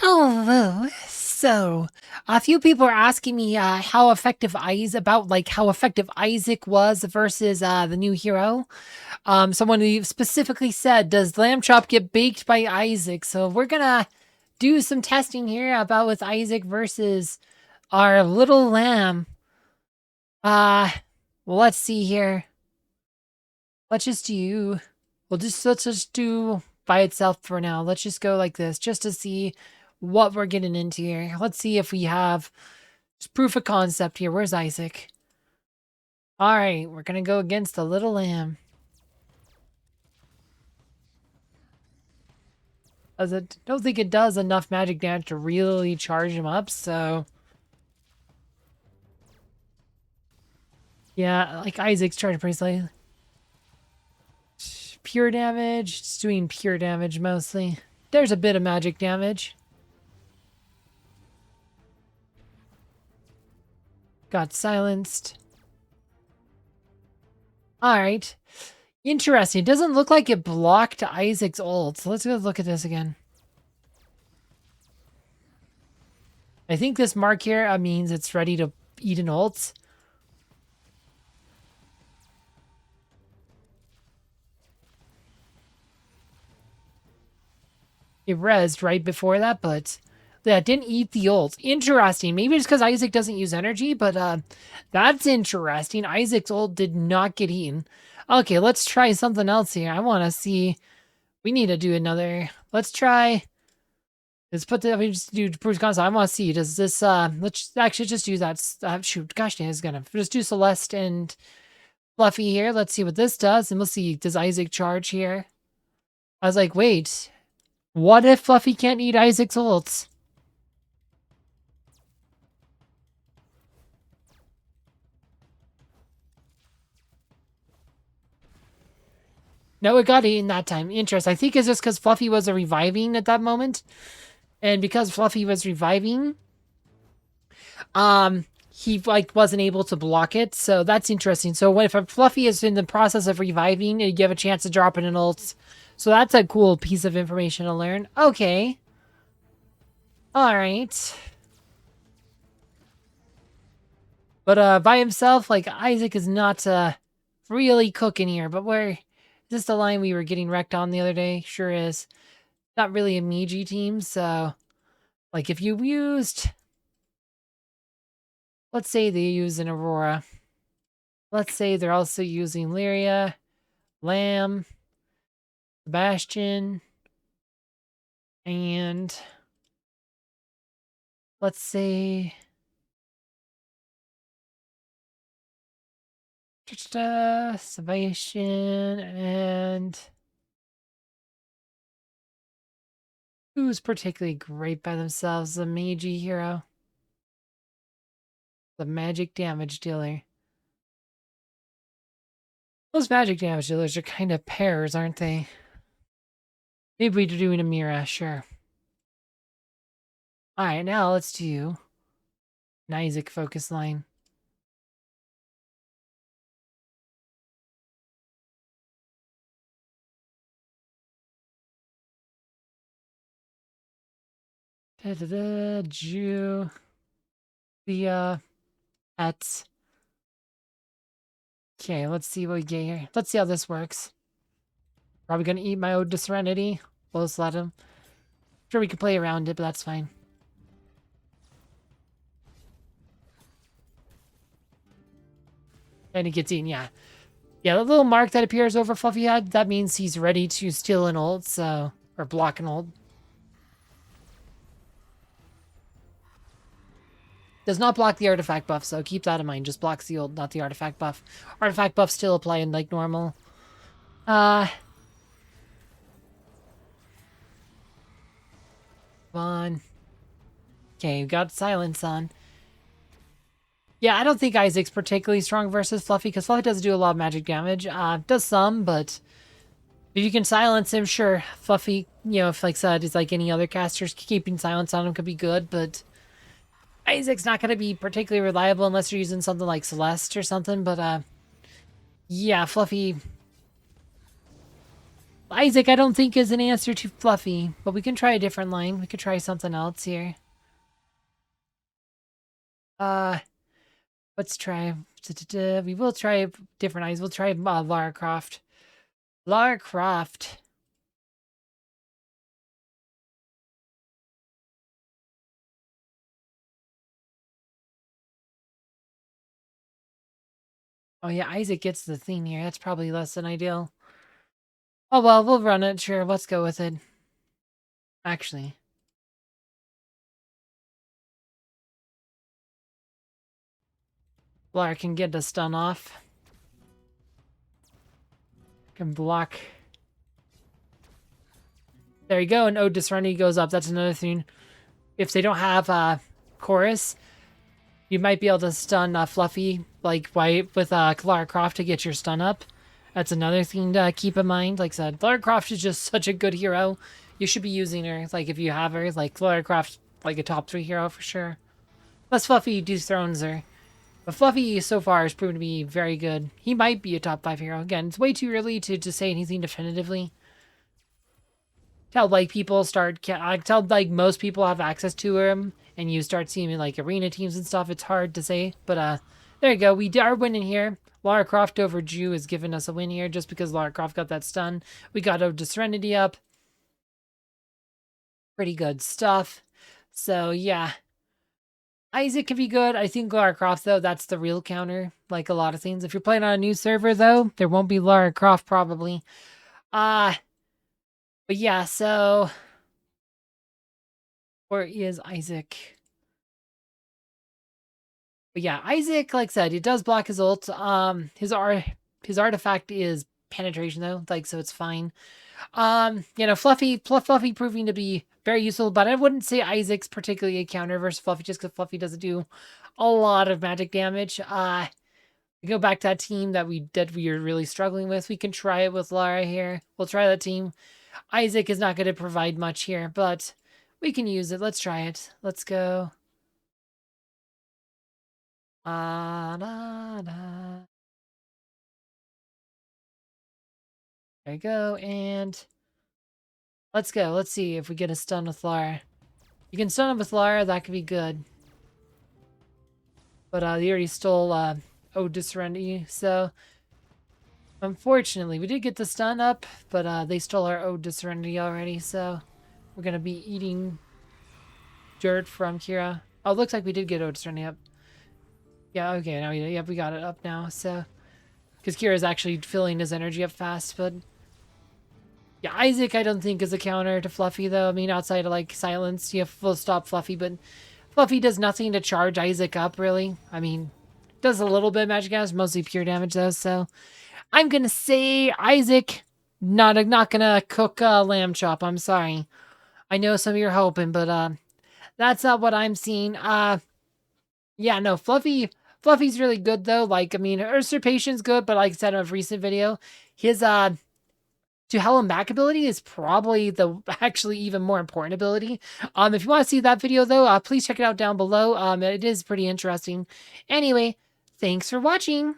Hello. So, a few people are asking me how effective how effective Isaac was versus the new hero. Someone who specifically said, "Does Lambchop get baked by Isaac?" So we're gonna do some testing here about with Isaac versus our little lamb. Uh, well, let's see here. Let's just do. Let's just do by itself for now. Let's just go like this, just to see what we're getting into here. Let's see if we have just proof of concept here. Where's Isaac? All right, we're gonna go against the little lamb. As I don't think it does enough magic damage to really charge him up. So yeah, like Isaac's charging pretty slightly. Pure damage. It's doing pure damage mostly. There's a bit of magic damage. Got silenced. Alright. Interesting. It doesn't look like it blocked Isaac's ult. So let's go look at this again. I think this mark here means it's ready to eat an ult. It rezzed right before that, but that didn't eat the ult. Interesting. Maybe it's because Isaac doesn't use energy, but that's interesting. Isaac's ult did not get eaten. Okay, let's try something else here. I want to see. We need to do another. Let's try. Let's put the. We just do proof of concept. I want to see. Does this? Let's actually just use that. Shoot, gosh, dang, it's gonna just do Celeste and Fluffy here. Let's see what this does, and we'll see. Does Isaac charge here? I was like, wait. What if Fluffy can't eat Isaac's ults? No, it got eaten that time. Interest. I think it's just because Fluffy was reviving at that moment. And because Fluffy was reviving, he like wasn't able to block it. So that's interesting. So if a Fluffy is in the process of reviving, you have a chance to drop in an ult. So that's a cool piece of information to learn. Okay. Alright. But by himself, like Isaac is not really cooking here, but is this the line we were getting wrecked on the other day? Sure is. Not really a Miji team, so like if you used, let's say they use an Aurora. Let's say they're also using Lyria, Lamb, Sebastian, and let's say Sebastian and who's particularly great by themselves? The Meiji hero. The magic damage dealer. Those magic damage dealers are kind of pairs, aren't they? Maybe we're doing a Mira, sure. Alright, now let's do an Isaac focus line. Jew. The, pets. Okay, let's see what we get here. Let's see how this works. Probably gonna eat my Ode to Serenity. We'll just let him. Sure, we can play around it, but that's fine. And he gets eaten, yeah. Yeah, the little mark that appears over Fluffy Head, that means he's ready to steal an ult, so... Or block an ult. Does not block the artifact buff, so keep that in mind. Just blocks the ult, not the artifact buff. Artifact buff still applying like normal. On. Okay, we got silence on. Yeah, I don't think Isaac's particularly strong versus Fluffy, because Fluffy doesn't do a lot of magic damage. Does some, but if you can silence him, sure. Fluffy, you know, if like said, is like any other casters, keeping silence on him could be good, but Isaac's not going to be particularly reliable unless you're using something like Celeste or something, but yeah, Fluffy... Isaac, I don't think is an answer to Fluffy, but we can try a different line. We could try something else here. Let's try. We will try different eyes. We'll try Lara Croft. Lara Croft. Oh yeah, Isaac gets the thing here. That's probably less than ideal. Oh well, we'll run it. Sure, let's go with it. Actually, Lara can get the stun off. Can block. There you go, and Ode to Serenity goes up. That's another thing. If they don't have Chorus, you might be able to stun Fluffy, like with Lara Croft to get your stun up. That's another thing to keep in mind. Like I said, Lara Croft is just such a good hero. You should be using her. Like if you have her, like Lara Croft, like a top 3 hero for sure. Plus Fluffy dethrones her. But Fluffy so far has proven to be very good. He might be a top 5 hero. Again, it's way too early to say anything definitively. Tell like people start, I tell like most people have access to him, and you start seeing like arena teams and stuff. It's hard to say, but there you go. We are winning here. Lara Croft over Jew has given us a win here just because Lara Croft got that stun. We got Ode to Serenity up. Pretty good stuff. So yeah, Isaac can be good. I think Lara Croft though, that's the real counter. Like a lot of things. If you're playing on a new server though, there won't be Lara Croft probably. But yeah, so where is Isaac? But yeah, Isaac, like I said, he does block his ult. His artifact is penetration though, like so it's fine. Fluffy proving to be very useful, but I wouldn't say Isaac's particularly a counter versus Fluffy just because Fluffy doesn't do a lot of magic damage. We go back to that team that we were really struggling with. We can try it with Lara here. We'll try that team. Isaac is not going to provide much here, but we can use it. Let's try it. Let's go. Da, da. There you go, and let's go. Let's see if we get a stun with Lara. You can stun him with Lara, that could be good. But they already stole Ode to Serenity, so unfortunately, we did get the stun up, but they stole our Ode to Serenity already, so we're gonna be eating dirt from Kira. Oh, it looks like we did get Ode to Serenity up. Yeah, okay, now we got it up now, so because Kira's actually filling his energy up fast, but yeah, Isaac I don't think is a counter to Fluffy though. I mean, outside of like silence, you have full stop Fluffy, but Fluffy does nothing to charge Isaac up really. I mean, does a little bit of magic damage, mostly pure damage though, so I'm gonna say Isaac, not gonna cook Lambchop. I'm sorry. I know some of you are hoping, but that's not what I'm seeing. Yeah, no, Fluffy's really good though. Like, I mean, Usurpation's good, but like I said in a recent video, his to hell him back ability is probably the actually even more important ability. If you want to see that video though, please check it out down below. It is pretty interesting. Anyway, thanks for watching.